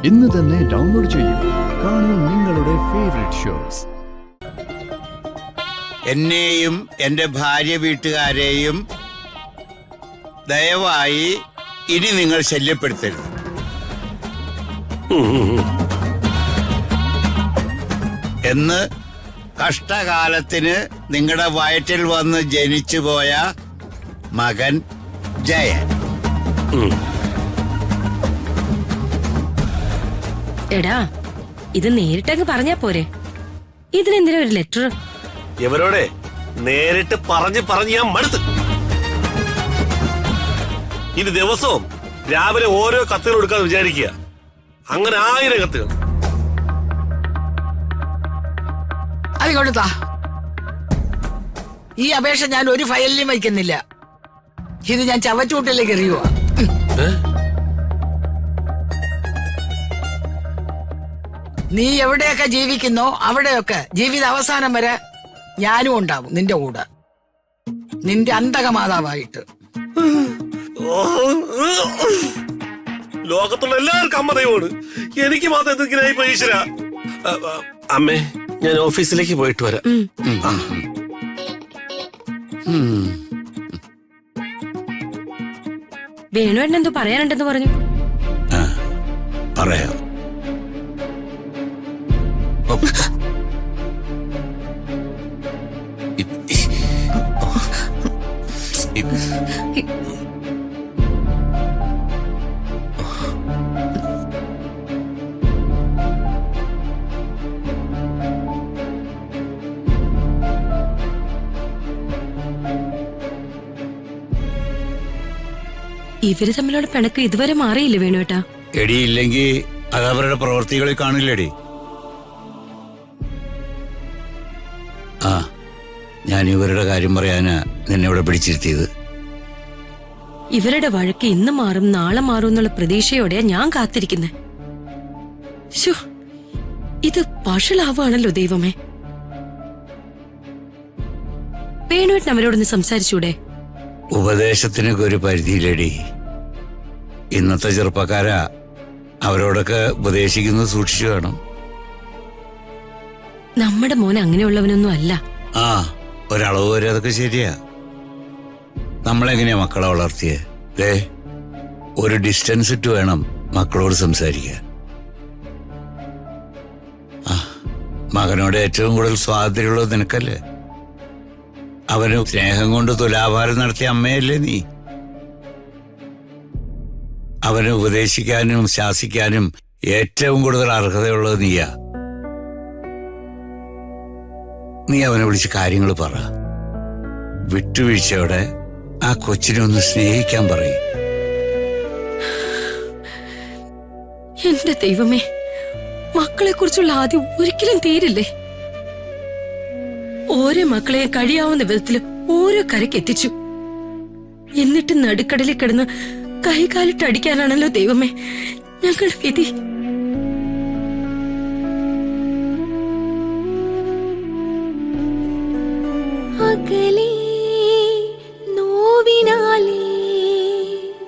ഇന്ന് തന്നെ ഡൗൺലോഡ് ചെയ്യൂ. കാണൂ നിങ്ങളുടെ ഫേവറേറ്റ് ഷോസ്. എന്നെയും എന്റെ ഭാര്യ വീട്ടുകാരെയും ദയവായി ഇനി നിങ്ങൾ ശല്യപ്പെടുത്തരുത്. എന്ന് കഷ്ടകാലത്തിന് നിങ്ങളുടെ വയറ്റിൽ വന്ന് ജനിച്ചുപോയ മകൻ ജയൻ. എടാ, ഇത് നേരിട്ടങ്ങ് പറഞ്ഞാ പോരെ, ഇതിനെന്തിനാ ഒരു ലെറ്റർ? ഇവരോടെ നേരിട്ട് പറഞ്ഞ് ഞാൻ മടുത്ത്. ഇനി ദിവസവും രാവിലെ ഓരോ കത്തുകൾ കൊടുക്കാന്ന് വിചാരിക്കുക. അങ്ങനെ 1000 കത്തുകൾ. അതുകൊടുത്താ ഈ അപേക്ഷ ഞാൻ ഒരു ഫയലിലും വയ്ക്കുന്നില്ല. ഇത് ഞാൻ ചവച്ചൂട്ടിലേക്ക് എറിയുക. നീ എവിടെയൊക്കെ ജീവിക്കുന്നോ അവിടെയൊക്കെ ജീവിത അവസാനം വരെ ഞാനും ഉണ്ടാവും നിന്റെ കൂടെ, നിന്റെ അന്തകമാതാവായിട്ട്. ലോകത്തുള്ള എല്ലാവർക്കും അമ്മ ദൈവമാണ്, എനിക്ക് മാത്രം എന്തെങ്കിലായി ഈശ്വര. അമ്മേ, ഞാൻ ഓഫീസിലേക്ക് പോയിട്ട് വരാം. വേണുവേട്ടൻ എന്തോ പറയാനുണ്ടെന്ന് പറഞ്ഞു. പറയാം. ഇവര് തമ്മിലുള്ള പിണക്ക് ഇതുവരെ മാറിയില്ല വേണുവേട്ടാ. എടിയില്ലെങ്കിൽ അത് അവരുടെ പ്രവൃത്തികളിൽ കാണില്ലടി. ആ, ഞാൻ ഇവരുടെ കാര്യം പറയാനാ നിന്നെ ഇവിടെ പിടിച്ചിരുത്തിയത്. ഇവരുടെ വഴക്ക് ഇന്ന് മാറും നാളെ മാറും എന്നുള്ള പ്രതീക്ഷയോടെയാ ഞാൻ കാത്തിരിക്കുന്നത്. ഇത് വഷളാവാണല്ലോ ദൈവമേ. വേണുവേട്ടൻ അവരോടൊന്ന് സംസാരിച്ചൂടെ? ഉപദേശത്തിനൊക്കെ ഒരു പരിധിയിലടി. ഇന്നത്തെ ചെറുപ്പക്കാരാ അവരോടൊക്കെ ഉപദേശിക്കുന്നത് സൂക്ഷിച്ചു വേണം. നമ്മുടെ മോൻ അങ്ങനെയുള്ളവനൊന്നും അല്ല. ആ, ഒരളവ് വരെ അതൊക്കെ ശരിയാ. നമ്മളെങ്ങനെയാ മക്കളെ വളർത്തിയേ? ഒരു ഡിസ്റ്റൻസ് ഇട്ട് വേണം മക്കളോട് സംസാരിക്കാൻ. മകനോട് ഏറ്റവും കൂടുതൽ സ്വാതന്ത്ര്യമുള്ളത് നിനക്കല്ലേ? അവന് സ്നേഹം കൊണ്ട് തുലാഭാരം നടത്തിയ അമ്മയല്ലേ നീ? അവന് ഉപദേശിക്കാനും ശാസിക്കാനും ഏറ്റവും കൂടുതൽ അർഹതയുള്ളത് നീയാ. നീ അവനെ വിളിച്ച് കാര്യങ്ങൾ പറ. വിട്ടുവീഴ്ചയോടെ ആ കൊച്ചിനെ ഒന്ന് സ്നേഹിക്കാൻ പറയും. എന്റെ ദൈവമേ, മക്കളെ കുറിച്ചുള്ള ആദ്യം ഒരിക്കലും തീരില്ലേ? ഓരോ മക്കളെ കഴിയാവുന്ന വിധത്തിൽ ഓരോ കരയ്ക്ക് എത്തിച്ചു. എന്നിട്ട് നടുക്കടലിൽ കിടന്ന് കൈകാലിട്ട് അടിക്കാനാണല്ലോ ദൈവമേ ഞങ്ങളുടെ വിധി. അകലെ